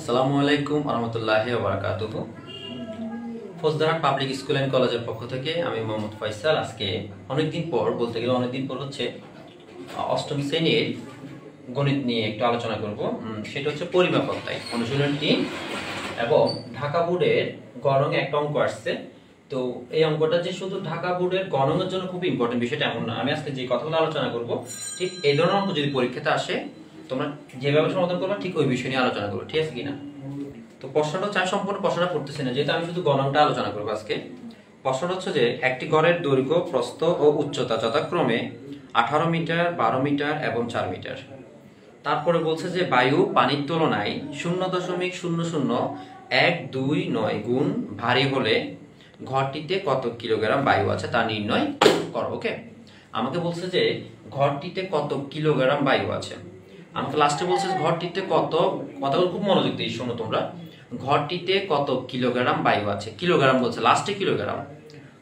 আসসালামু আলাইকুম আহমতুল্লাহি ওয়া বারাকাতুহু। ফৌজদারহাট পাবলিক স্কুল অ্যান্ড কলেজের পক্ষ থেকে আমি মোহাম্মদ ফয়সাল। আজকে অনেকদিন পর, বলতে গেলে অনেকদিন পর হচ্ছে অষ্টম শ্রেণীর গণিত নিয়ে একটু আলোচনা করব। সেটা হচ্ছে পরিমাপ অধ্যায় অনুশীলন 3 এবং ঢাকা বোর্ডের গণং একটা অঙ্ক আসছে। তো এই অঙ্কটা যে শুধু ঢাকা বোর্ডের গণনের জন্য খুব ইম্পর্টেন্ট বিষয়টা এমন না। আমি আজকে যে কথাগুলো আলোচনা করব ঠিক এই ধরনের অঙ্ক যদি পরীক্ষাতে আসে তোমরা যেভাবে সমাধান করবে ঠিক ওই বিষয় নিয়ে আলোচনা করবো, ঠিক আছে কিনা? তো প্রশ্নটা হচ্ছে, আমি সম্পূর্ণ প্রশ্নটা পড়তেছি না যেহেতু আমি শুধু গণনটা আলোচনা করবো আজকে। প্রশ্নটা হচ্ছে যে একটি ঘরের দৈর্ঘ্য, প্রস্থ ও উচ্চতা যথাক্রমে 18 মিটার, 12 মিটার এবং 4 মিটার। তারপরে বলছে যে বায়ু পানির তুলনায় 0.00129 গুণ ভারী হলে ঘরটিতে কত কিলোগ্রাম বায়ু আছে তা নির্ণয় করো। ওকে, আমাকে বলছে যে ঘরটিতে কত কিলোগ্রাম বায়ু আছে। আমাকে লাস্টে বলছে ঘরটিতে কত, কথাগুলো খুব মনোযোগ দিয়ে শোনো তোমরা। ঘরটিতে কত কিলোগ্রাম বায়ু আছে, কিলোগ্রাম বলছে, লাস্টে কিলোগ্রাম।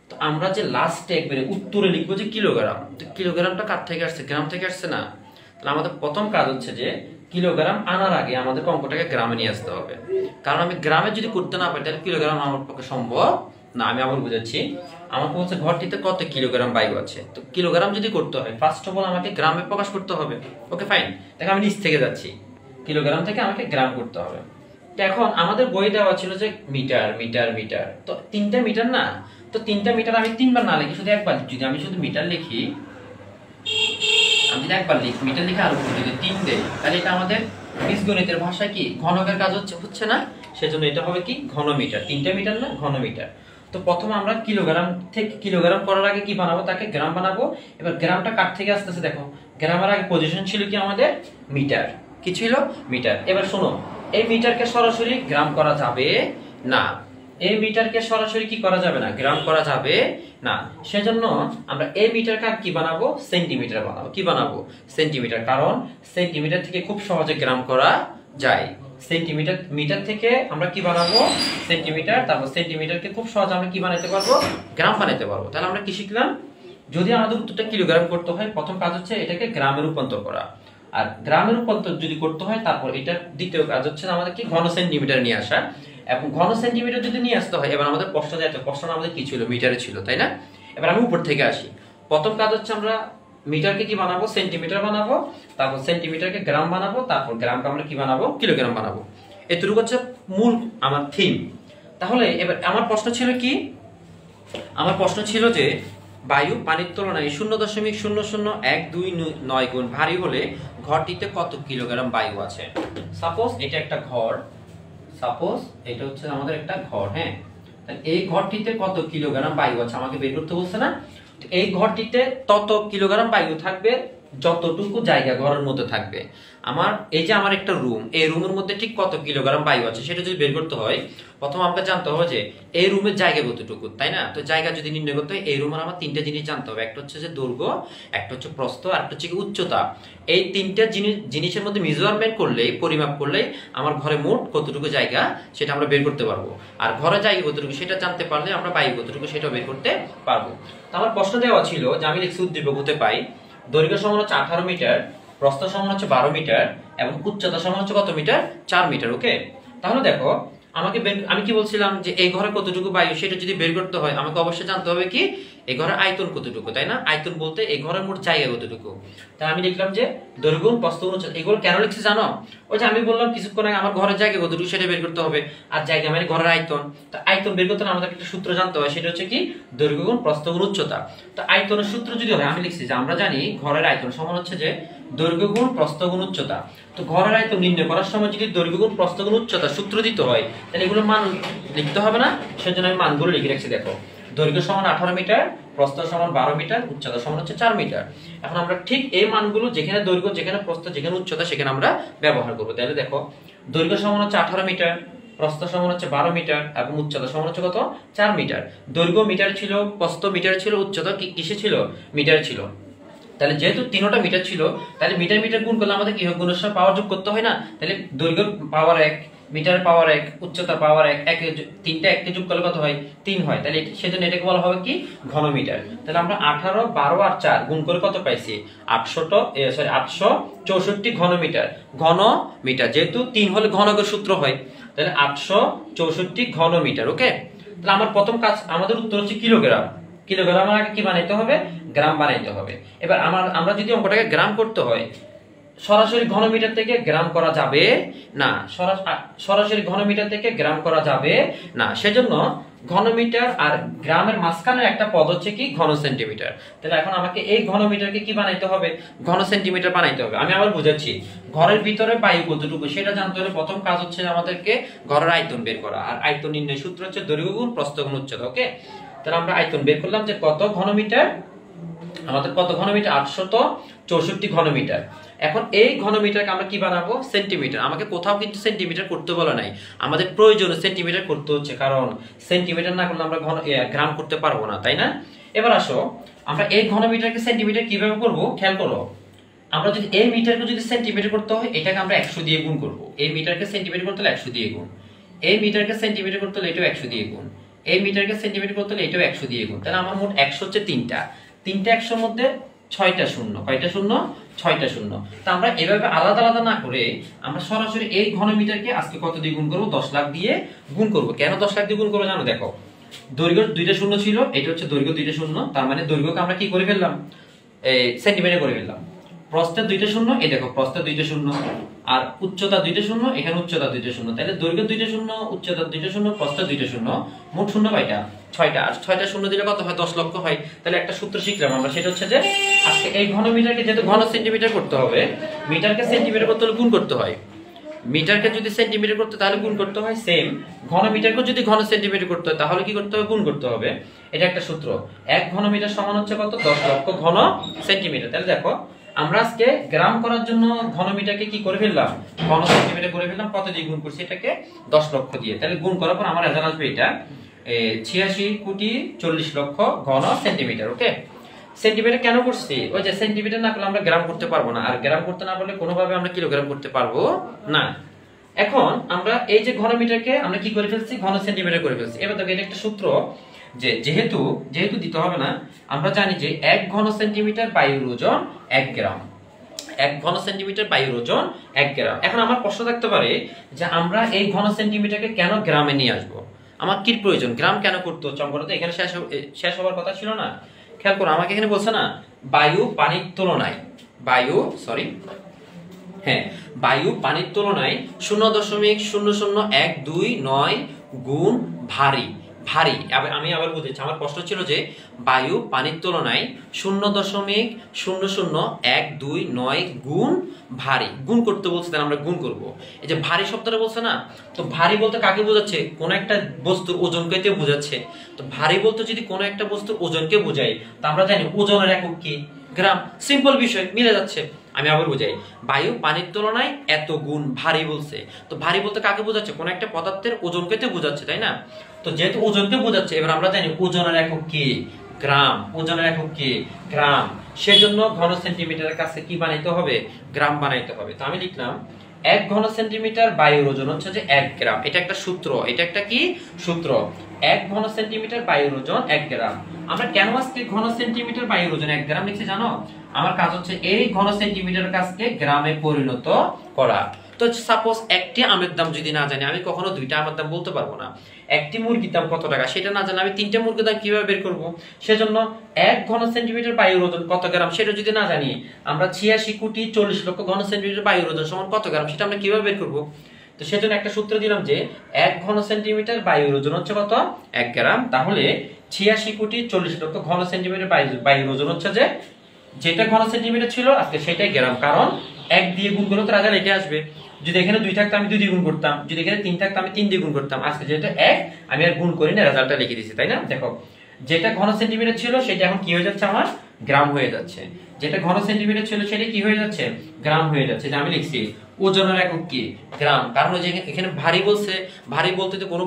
তো আমরা যে লাস্টে একবারে উত্তরে লিখবো যে কিলোগ্রাম, তো কিলোগ্রামটা কার থেকে আসছে? গ্রাম থেকে আসছে না? তাহলে আমাদের প্রথম কাজ হচ্ছে যে কিলোগ্রাম আনার আগে আমাদের অঙ্কটাকে গ্রামে নিয়ে আসতে হবে। কারণ আমি গ্রামে যদি করতে না পারি তাহলে কিলোগ্রাম আমার পক্ষে সম্ভব না। আমি আবার বুঝাচ্ছি, আমাকে বলছে ঘরটিতে কত কিলোগ্রাম বায়ু আছে। তো কিলোগ্রাম যদি করতে হয় ফার্স্ট অফ অল আমাকে গ্রামে প্রকাশ করতে হবে। ওকে ফাইন, দেখো আমি নিচ থেকে যাচ্ছি, কিলোগ্রাম থেকে আমাকে গ্রাম করতে হবে। তো এখন আমাদের বই দেওয়া ছিল যে মিটার মিটার মিটার, তো 3টা মিটার না, তো 3টা মিটার আমি 3বার না লিখি, শুধু একবার যদি আমি শুধু মিটার লিখি, আমি যদি একবার লিখি মিটার লিখে আর উপরে যদি 3 দেই তাহলে এটা আমাদের বীজগণিতের ভাষায় কি ঘনকের কাজ হচ্ছে না, সেজন্য এটা হবে কি ঘন মিটার। 3টা মিটার না, ঘন মিটার। তো প্রথমে আমরা কিলোগ্রাম থেকে, কিলোগ্রাম করার আগে কি বানাবো, তাকে গ্রাম বানাবো। এবার গ্রামটা কার থেকে আসতেছে দেখো, গ্রামের আগে পজিশন ছিল কি আমাদের মিটার, কি ছিল মিটার। এবার শোনো, এই মিটারকে সরাসরি গ্রাম করা যাবে না, এই মিটারকে সরাসরি কি করা যাবে না, গ্রাম করা যাবে না। সেজন্য আমরা এই মিটারকে কি বানাবো, সেন্টিমিটার বানাবো। কি বানাবো? সেন্টিমিটার, কারণ সেন্টিমিটার থেকে খুব সহজে গ্রাম করা যায়। সেন্টিমিটার, মিটার থেকে আমরা কি বানাবো, সেন্টিমিটার। তারপর সেন্টিমিটারকে খুব সহজে আমরা কি বানাতে পারবো, গ্রাম বানাতে পারবো। তাহলে আমরা কি শিখলাম, যদি আমাদের উত্তরটা কিলোগ্রাম করতে হয় প্রথম কাজ হচ্ছে এটাকে গ্রামে রূপান্তর করা, আর গ্রামে রূপান্তর যদি করতে হয় তারপর এটা দ্বিতীয় কাজ হচ্ছে আমাদের কি ঘন সেন্টিমিটার নিয়ে আসা। এবং ঘন সেন্টিমিটার যদি নিয়ে আসতে হয়, এবার আমাদের প্রশ্ন যেত, প্রশ্ন আমাদের কি ছিল, মিটারে ছিল, তাই না? এবার আমি উপর থেকে আসি। প্রথম কাজ হচ্ছে আমরা মিটারকে কি বানাবো, সেন্টিমিটার বানাবো, তারপর সেন্টিমিটারকে গ্রাম বানাবো, তারপর গ্রামকে আমরা কি বানাবো, কিলোগ্রাম বানাবো। এতটুকু হচ্ছে মূল আমার থিম। তাহলে এবার আমার প্রশ্ন ছিল কি, আমার প্রশ্ন ছিল যে বায়ু পানির তুলনায় 0.00129 গুণ ভারী হলে ঘরটিতে কত কিলোগ্রাম বায়ু আছে। সাপোজ এটা একটা ঘর, সাপোজ এটা হচ্ছে আমাদের একটা ঘর, হ্যাঁ। তাহলে এই ঘরটিতে কত কিলোগ্রাম বায়ু আছে আমাকে বের করতে বলছে না? এই ঘরটিতে তত কিলোগ্রাম বায়ু থাকবে যতটুকু জায়গা ঘরের মধ্যে থাকবে। আমার এই যে আমার একটা রুম, এই রুমের মধ্যে ঠিক কত কিলোগ্রাম বায়ু আছে সেটা যদি বের করতে হয় প্রথম আমাকে জানতে হবে যে এই রুমের জায়গা কতটুকু, তাই না? তো জায়গা যদি নির্ণয় করতে হয় এই রুমের আমার 3টা জিনিস জানতে হবে, একটা হচ্ছে যে দৈর্ঘ্য, একটা হচ্ছে প্রস্থ, আর একটা হচ্ছে উচ্চতা। এই 3টা জিনিসের মধ্যে মেজারমেন্ট করলে, পরিমাপ করলে আমার ঘরে মোট কতটুকু জায়গা সেটা আমরা বের করতে পারবো। আর ঘরে জায়গা কতটুকু সেটা জানতে পারলে আমরা বায়ু কতটুকু সেটাও বের করতে পারবো। তো আমার প্রশ্ন দেওয়া ছিল যে আমি লিখছি উদ্দীপক হতে পাই দৈর্ঘ্য সমান হচ্ছে 18 মিটার, প্রস্থ সমান হচ্ছে 12 মিটার এবং উচ্চতা সমান হচ্ছে কত মিটার, 4 মিটার। ওকে, তাহলে দেখো আমাকে আমি কি বলছিলাম যে এই ঘরে কতটুকু বায়ু সেটা যদি বের করতে হয় আমাকে অবশ্যই জানতে হবে কি এই ঘরের আয়তন কতটুকু, তাই না? আয়তন বলতে এই ঘরের মোট জায়গা কতটুকু। তাই আমি লিখলাম যে দৈর্ঘ্য গুণ প্রস্থ গুণ উচ্চতা। এগুলো কেন লিখছি জানো? ওই যে আমি বললাম কিছুক্ষণ আগে আমার ঘরের জায়গা কতটুকু সেটা বের করতে হবে, আর জায়গা মানে ঘরের আয়তন। তো আয়তন বের করতে আমাদের একটা সূত্র জানতে হয়, সেটা হচ্ছে কি দৈর্ঘ্য গুণ প্রস্থ গুণ উচ্চতা। তো আয়তনের সূত্র যদি হয় আমি লিখছি যে আমরা জানি ঘরের আয়তন সমান হচ্ছে যে দৈর্ঘ্য গুণ প্রস্থ গুণ উচ্চতা। তো ঘরের আয়তন নির্ণয় করার সময় যদি দৈর্ঘ্য গুণ প্রস্থ গুণ উচ্চতা সূত্র দিতে হয় তাহলে এগুলো মান লিখতে হবে না, সেজন্য আমি মানগুলো লিখে রাখছি। দেখো দৈর্ঘ্য সমান 18 মিটার, প্রস্থ সমান 12 মিটার, উচ্চতা সমান হচ্ছে 4 মিটার। এখন আমরা ঠিক এই মানগুলো যেখানে দৈর্ঘ্য, যেখানে প্রস্থ, যেখানে উচ্চতা সেখানে আমরা ব্যবহার করবো। তাহলে দেখো দৈর্ঘ্য সমান হচ্ছে 18 মিটার, প্রস্থ সমান হচ্ছে 12 মিটার এবং উচ্চতা সমান হচ্ছে কত, 4 মিটার। দৈর্ঘ্য মিটার ছিল, প্রস্থ মিটার ছিল, উচ্চতা কিসে ছিল, মিটার ছিল। তাহলে যেহেতু 3টা মিটার ছিল তাহলে মিটার মিটার গুণ করলে আমাদের কি হয়, গুণের সময় পাওয়ার যোগ করতে হয় না? তাহলে দৈর্ঘ্য পাওয়ার 1, মিটার পাওয়ার 1, উচ্চতা পাওয়ার 1, তিনটা এককে যোগ করলে কত হয়? 3 হয়। তাহলে সেজন্য এটাকে বলা হবে কি? ঘনমিটার। তাহলে আমরা 18, 12 আর 4 গুণ করে কত পাইছি? 864 ঘনমিটার। ঘনমিটার যেহেতু 3 হলে ঘনকের সূত্র হয়, তাহলে 864 ঘনমিটার। ওকে, তাহলে আমার প্রথম কাজ, আমাদের উত্তর হচ্ছে কিলোগ্রাম। কিলোগ্রাম আগে কি বানাইতে হবে? গ্রাম বানাইতে হবে। এবার আমরা যদি অঙ্কটাকে গ্রাম করতে হয়, সরাসরি ঘনমিটার থেকে গ্রাম করা যাবে না। সরাসরি ঘনমিটার থেকে গ্রাম করা যাবে না, সেজন্য ঘনমিটার আর গ্রামের মাঝখানে একটা পদ হচ্ছে কি? ঘন সেন্টিমিটার। তাহলে এখন আমাকে এই ঘনমিটারকে কি বানাইতে হবে? ঘন সেন্টিমিটার বানাইতে হবে। আমি আবার বুঝাচ্ছি, ঘরের ভিতরে বায়ু কতটুকু সেটা জানতে হলে প্রথম কাজ হচ্ছে আমাদেরকে ঘরের আয়তন বের করা। আর আয়তন নির্ণয় সূত্র হচ্ছে দৈর্ঘ্য গুণ প্রস্থ গুণ উচ্চতা। ওকে, তাহলে আমরা আয়তন বের করলাম যে কত ঘনমিটার, আমাদের কত ঘনমিটার? 864 ঘনমিটার। এখন এই ঘনমিটারকে আমরা কি বানাবো? সেন্টিমিটার। আমাকে কোথাও কিন্তু সেন্টিমিটার করতে বলা নাই, আমাদের প্রয়োজনে সেন্টিমিটার করতে হচ্ছে, কারণ সেন্টিমিটার না করলে আমরা গ্রাম করতে পারবো না, তাই না? এবার আসো, আমরা এই ঘনমিটারকে সেন্টিমিটার কিভাবে করব খেয়াল করো। আমরা যদি এই মিটারকে যদি সেন্টিমিটার করতে হয়, এটাকে আমরা 100 দিয়ে গুণ করব। এই মিটারকে সেন্টিমিটার করতে হলে 100 দিয়ে গুণ, এই মিটারকে সেন্টিমিটার করতে হলে এটাও 100 দিয়ে গুণ, এই মিটারকে সেন্টিমিটার করতে হলে এটাও 100 দিয়ে গুণ। তাহলে আমার মোট 100 হচ্ছে তিনটা 100 মধ্যে 6টা শূন্য। কয়টা শূন্য? 6টা শূন্য। তা আমরা এভাবে আলাদা আলাদা না করে আমরা সরাসরি এই ঘনমিটারকে আজকে কত দিয়ে গুণ করব? 10 লাখ দিয়ে গুণ করব। কেন 10 লাখ দিয়ে গুণ করব জানো? দেখো, দৈর্ঘ্য 2টা শূন্য ছিল, এটা হচ্ছে দৈর্ঘ্য 2টা শূন্য, তার মানে দৈর্ঘ্যকে আমরা কি করে ফেললাম? সেন্টিমিটার করে ফেললাম। প্রস্থের 2টা শূন্য, এই দেখো প্রস্থের 2টা শূন্য, আর উচ্চতা 2টা শূন্য, এখানে উচ্চতা 2টা শূন্য। তাহলে দৈর্ঘ্য 2টা শূন্য, উচ্চতা 2টা শূন্য, প্রস্থের 2টা শূন্য, মোট শূন্য কয়টা? 6টা। আর 6টা শূন্য দিলে কত হয়? 10 লক্ষ হয়। তাহলে একটা সূত্র শিখলাম আমরা, সেটা হচ্ছে যে আজকে এই ঘনমিটারকে যেহেতু ঘন সেন্টিমিটার করতে হবে, মিটারকে সেন্টিমিটার করতে হলে গুণ করতে হয়। মিটারকে যদি সেন্টিমিটার করতে তাহলে গুণ করতে হয়, সেম ঘনমিটারকে যদি ঘন সেন্টিমিটার করতে হয় তাহলে কি করতে হবে? গুণ করতে হবে। এটা একটা সূত্র। 1 ঘনমিটার সমান হচ্ছে কত? 10 লক্ষ ঘন সেন্টিমিটার। তাহলে দেখো, আমরা আজকে গ্রাম করার জন্য ঘনমিটারকে কি করে ফেললাম? ঘন সেন্টিমিটার করে ফেললাম। কত দিয়ে গুণ করছি? এটাকে 10 লক্ষ দিয়ে। তাহলে গুণ করার পর আমার রেজাল্ট আসবে এটা 86,40,00,000 ঘন সেন্টিমিটার। ওকে, সেন্টিমিটার কেন করছি? ওই যে সেন্টিমিটার না করলে আমরা গ্রাম করতে পারবো না, আর গ্রাম করতে না পারলে কোনোভাবে আমরা কিলোগ্রাম করতে পারবো না। এখন আমরা এই যে ঘনমিটারকে আমরা কি করে ফেলছি? ঘন সেন্টিমিটার করে ফেলছি। এবার দেখো, এটা একটা সূত্র যে যেহেতু দিতে হবে না, আমরা জানি যে 1 ঘন সেন্টিমিটার বায়ুর ওজন 1 গ্রাম। 1 ঘন সেন্টিমিটার বায়ুর ওজন 1 গ্রাম। এখন আমার প্রশ্ন থাকতে পারে যে আমরা এই ঘন সেন্টিমিটারকে কেন গ্রামে নিয়ে আসবো? আমার কি প্রয়োজন? গ্রাম কেন করতে হচ্ছে? অঙ্কটা এখানে শেষ হওয়ার কথা ছিল না। খেয়াল করো, আমাকে এখানে বলছে না বায়ু পানির তুলনায়, বায়ু পানির তুলনায় 0.00129 গুণ ভারী। আমি আবার বুঝেছি, আমার প্রশ্ন ছিল যে বায়ু পানির তুলনায় 0.00129 গুণ ভারী। গুণ করতে বলছে, তাহলে আমরা গুণ করব। এই যে ভারী শব্দটা বলছে না, তো ভারী বলতে কাকে বোঝাচ্ছে? কোন একটা বস্তুর ওজনকে বোঝাচ্ছে। তো ভারী বলতে যদি কোন একটা বস্তুর ওজনকে বোঝাই, তো আমরা জানি ওজনের একক কি? গ্রাম। সিম্পল বিষয়, মিলে যাচ্ছে। আমি আবার বুঝাই, বায়ু পানির তুলনায় এত গুণ ভারী বলছে, তো ভারী বলতে কাকে বোঝাচ্ছে? কোন একটা পদার্থের ওজনকে বোঝাচ্ছে, তাই না? তো যেহেতু ওজনকে বোঝাচ্ছে, এবার আমরা জানি ওজনের একক কি? গ্রাম। ওজনের একক কি? গ্রাম। সেজন্য ঘন সেন্টিমিটারের কাছে কি বানাইতে হবে? গ্রাম বানাইতে হবে। তো আমি লিখলাম 1 ঘন সেন্টিমিটার বায়ুর ওজন হচ্ছে যে 1 গ্রাম। এটা একটা সূত্র। এটা একটা কি সূত্র? 1 ঘন সেন্টিমিটার বায়ুর ওজন 1 গ্রাম। আমরা কেন আজকে ঘন সেন্টিমিটার বায়ুর ওজন 1 গ্রাম লিখছি জানো? আমার কাজ হচ্ছে এই ঘন সেন্টিমিটার কাজকে গ্রামে পরিণত করা। তো সাপোজ একটি আমের দাম যদি না জানি, আমি কখনো 2টা আমের দাম বলতে পারবো না। একটি মুরগির দাম কত টাকা সেটা না জানি, আমি 3টে মুরগির দাম কিভাবে বের করব? সেজন্য 1 ঘন সেন্টিমিটার বায়ুর ওজন কত গ্রাম সেটা যদি না জানি, আমরা 86,40,00,000 ঘন সেন্টিমিটার বায়ুর ওজন সমান কত গ্রাম সেটা আমরা কিভাবে বের করব? তো সেজন্য একটা সূত্র দিলাম যে 1 ঘন সেন্টিমিটার বায়ুর ওজন হচ্ছে কত? 1 গ্রাম। তাহলে 86,40,00,000 ঘন সেন্টিমিটার বায়ুর ওজন হচ্ছে যে যেটা ঘন সেন্টিমিটার ছিল আজকে সেটাই গ্রাম, কারণ 1 দিয়ে গুণ করলে তো রেজাল্ট এটা আসবে। যদি এখানে 2 থাকতো আমি 2 দিয়ে গুণ করতাম, যদি এখানে 3 থাকতো আমি 3 দিয়ে গুণ করতাম। আজকে যেহেতু 1 আমি আর গুণ করি না, রেজাল্টটা লিখে দিয়েছি, তাই না? দেখো, যেটা ঘন সেন্টিমিটার ছিল সেটা এখন কি হয়ে যাচ্ছে? আমার গ্রাম হয়ে যাচ্ছে। যেটা ঘন সেন্টিমিটার ছিল সেটা কি হয়ে যাচ্ছে? গ্রাম হয়ে যাচ্ছে। যে আমি লিখছি ওজনের একক কি? গ্রাম। কারণ ওই যে এখানে ভারী বলছে, ভারী বলতে তো কোনো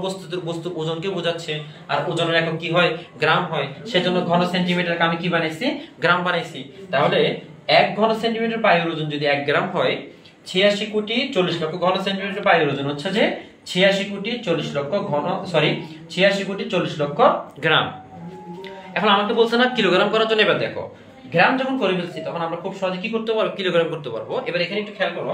বস্তুর ওজনকে বোঝাচ্ছে, আর ওজনের একক কি হয়? গ্রাম হয়। সেজন্য ঘন সেন্টিমিটারকে আমি কি বানাইছি? গ্রাম বানাইছি। তাহলে 1 ঘন সেন্টিমিটার বায়ুর ওজন যদি 1 গ্রাম হয়, 86,40,00,000 ঘন সেন্টিমিটার বায়ুর ওজন হচ্ছে যে 86,40,00,000 গ্রাম। এখন আমাকে বলছে না কিলোগ্রাম করার জন্য, এবার দেখো গ্রাম যখন করে ফেলছি তখন আমরা খুব সহজে কি করতে পারবো, কিলোগ্রাম করতে পারবো। এবার এখানে একটু খেয়াল করো,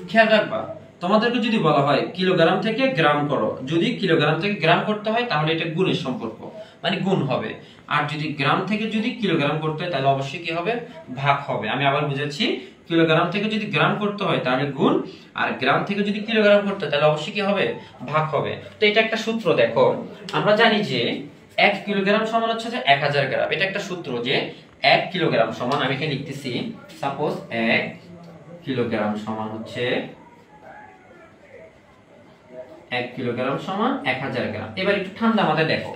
খেয়াল রাখবা, তোমাদেরকে যদি বলা হয় কিলোগ্রাম থেকে গ্রাম করো, যদি কিলোগ্রাম থেকে গ্রাম করতে হয় তাহলে এটা গুণের সম্পর্ক, মানে গুণ হবে। আর যদি গ্রাম থেকে যদি কিলোগ্রাম করতে হয় তাহলে অবশ্যই কি হবে, ভাগ হবে। আমি আবার বুঝাচ্ছি, কিলোগ্রাম থেকে যদি গ্রাম করতে হয় তাহলে গুণ, আর গ্রাম থেকে যদি কিলোগ্রাম করতে হয় তাহলে অবশ্যই কি হবে, ভাগ হবে। তো এটা একটা সূত্র, দেখো আমরা জানি যে 1 কিলোগ্রাম সমান হচ্ছে যে 1000 গ্রাম। এটা একটা সূত্র যে 1 কিলোগ্রাম সমান, আমি এখানে লিখতেছি সাপোজ 1 কিলোগ্রাম সমান হচ্ছে 1 কিলোগ্রাম সমান 1000 গ্রাম। এবার একটু ঠান্ডা মাথায় দেখো,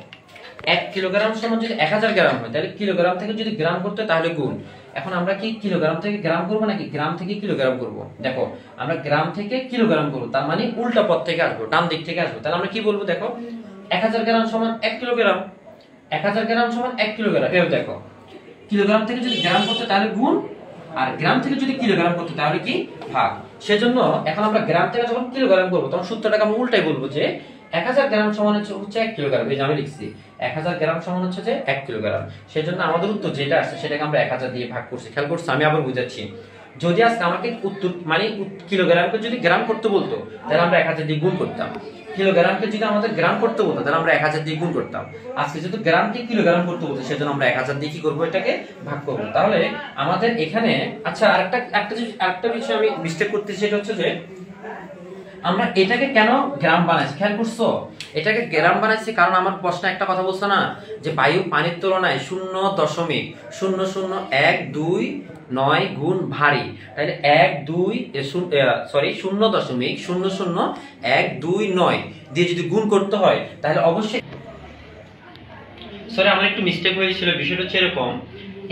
1 কিলোগ্রাম সমান যদি 1000 গ্রাম হয় তাহলে কিলোগ্রাম থেকে যদি গ্রাম করতে হয় তাহলে গুণ। এখন আমরা কি কিলোগ্রাম থেকে গ্রাম করব নাকি গ্রাম থেকে কিলোগ্রাম করব? দেখো আমরা গ্রাম থেকে কিলোগ্রাম করব, তার মানে উল্টা পথ থেকে আসবো, ডান দিক থেকে আসবো। তাহলে আমরা কি বলবো, দেখো 1000 গ্রাম সমান 1 কিলোগ্রাম, 1000 গ্রাম সমান 1 কিলোগ্রাম। এবার দেখো কিলোগ্রাম থেকে যদি গ্রাম করতে তাহলে গুণ, আর গ্রাম থেকে যদি কিলোগ্রাম করতে তাহলে কি, ভাগ। সেজন্য এখন আমরা গ্রাম থেকে যখন কিলোগ্রাম করবো তখন সূত্রটাকে আমরা উল্টাই বলবো যে 1000 গ্রাম সমান হচ্ছে 1 কিলোগ্রাম। এই যে আমি লিখছি 1000 গ্রাম সমান হচ্ছে যে 1 কিলোগ্রাম। সেজন্য আমাদের উত্তর যেটা আসছে সেটাকে আমরা 1000 দিয়ে ভাগ করছি। খেয়াল করছি, আমি আবার বুঝাচ্ছি, যদি আজকে আমাকে উত্তর মানে কিলোগ্রামকে যদি গ্রাম করতে বলতো তাহলে আমরা 1000 দিয়ে গুণ করতাম, কিলোগ্রামকে যদি আমাদের গ্রাম করতে বলতো তাহলে আমরা 1000 দিয়ে গুণ করতাম। আজকে যেহেতু গ্রামকে কিলোগ্রাম করতে বলতো সেজন্য আমরা 1000 দিয়ে কি করবো, এটাকে ভাগ করবো। তাহলে আমাদের এখানে আচ্ছা আরেকটা বিষয় আমি মিস্টেক করতেছি, সেটা হচ্ছে যে আমরা এটাকে কেন গ্রাম বানাইছি, খেয়াল করছো? এটাকে গ্রাম বানাইছি কারণ আমার প্রশ্নে একটা কথা বলছো না যে বায়ু পানির তুলনায় 0.00129 গুণ ভারী। তাহলে 0.00129 দিয়ে যদি গুণ করতে হয় তাহলে অবশ্যই, সরি আমার একটু মিস্টেক হয়েছিল, বিষয়টা হচ্ছে এরকম।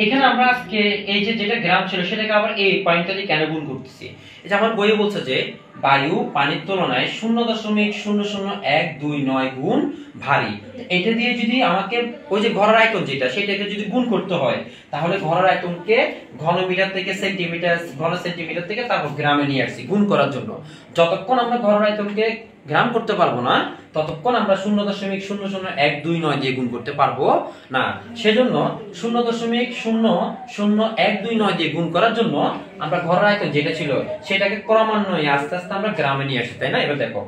এখানে আমরা আজকে এই যে যেটা গ্রাম ছিল সেটাকে আবার এই পয়েন্টটা দিয়ে কেন গুণ করতেছি, এই যে আমার বইয়ে বলছে যে বায়ু পানির তুলনায় 0.00129 গুণ ভারী। এটা দিয়ে যদি আমাকে ওই যে ঘরের আয়তন যেটা সেটাকে যদি গুণ করতে হয় তাহলে ঘরের আয়তনকে ঘনমিটার থেকে সেন্টিমিটার, ঘন সেন্টিমিটার থেকে তারপর গ্রামে নিয়ে আসছি গুণ করার জন্য। যতক্ষণ আমরা ঘরের আয়তনকে গ্রাম করতে পারবো না ততক্ষণ আমরা 0.00129 দিয়ে গুণ করতে পারবো না। সেজন্য 0.00129 দিয়ে গুণ করার জন্য আমরা ঘরের আয়তন যেটা ছিল সেটাকে ক্রমান্বয়ে আস্তে আস্তে আমরা গ্রামে নিয়ে আসি, তাই না? এবার দেখো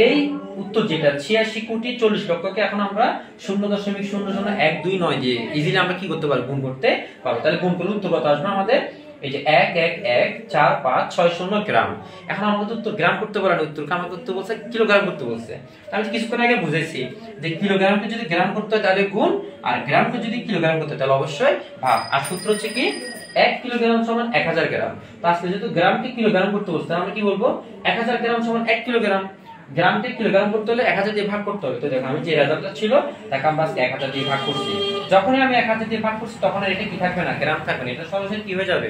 এই উত্তর যেটা 86,40,00,000কে এখন আমরা 0.00129 দিয়ে ইজিলি আমরা কি করতে পারবো, গুণ করতে পারবো। তাহলে গুণ করলে উত্তর কত আসবে আমাদের, এই যে 1114560 গ্রাম। এখন আমাকে উত্তর গ্রাম করতে পারে না, উত্তরকে আমাকে উত্তর বলছে কিলোগ্রাম করতে বলছে। আমি কিছুক্ষণ আগে বুঝাইছি যে কিলোগ্রামকে যদি গ্রাম করতে হয় তাহলে গুণ, আর গ্রামকে যদি কিলোগ্রাম করতে হয় তাহলে অবশ্যই ভাগ। আর সূত্র হচ্ছে কি 1 কিলোগ্রাম সমান 1000 গ্রাম। তো আজকে যেহেতু গ্রামকে কিলোগ্রাম করতে বলছে আমরা কি বলবো, 1000 গ্রাম সমান 1 কিলোগ্রাম। গ্রামকে কিলোগ্রাম করতে হলে 1000 দিয়ে ভাগ করতে হবে। তো দেখো আমি যে রেজাল্টটা ছিল তাকে আমরা আজকে 1000 দিয়ে ভাগ করছি। যখনই আমি 1000 দিয়ে ভাগ করছি তখন এটা কি থাকবে না, গ্রাম থাকবে না, এটা সরাসরি কি হয়ে যাবে,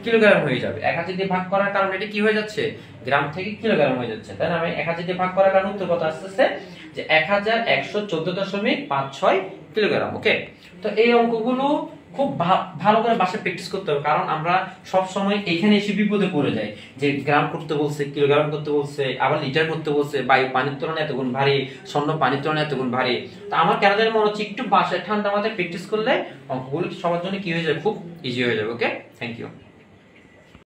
কিলোগ্রাম হয়ে যাবে। 1000 দিয়ে ভাগ করার কারণে এটা কি হয়ে যাচ্ছে, গ্রাম থেকে কিলোগ্রাম হয়ে যাচ্ছে। তাই না? আমি 1000 দিয়ে ভাগ করার কারণে উত্তর কত আসছে যে 1114.56 কিলোগ্রাম। ওকে, তো এই অঙ্কগুলো খুব ভালো করে বাসায় প্র্যাকটিস করতে হবে, কারণ আমরা সব সময় এখানে এসে বিপদে পড়ে যাই যে গ্রাম করতে বলছে, কিলোগ্রাম করতে বলছে, আবার লিটার করতে বলছে, বায়ু পানির তুলনায় এতগুণ ভারী, স্বর্ণ পানির তুলনায় এতগুণ ভারী। তো আমার কেন জানি মনে হচ্ছে একটু বাসায় ঠান্ডা মাথায় প্র্যাকটিস করলে অঙ্কগুলো সবার জন্য কি হয়ে যাবে, খুব ইজি হয়ে যাবে। ওকে, থ্যাংক ইউ।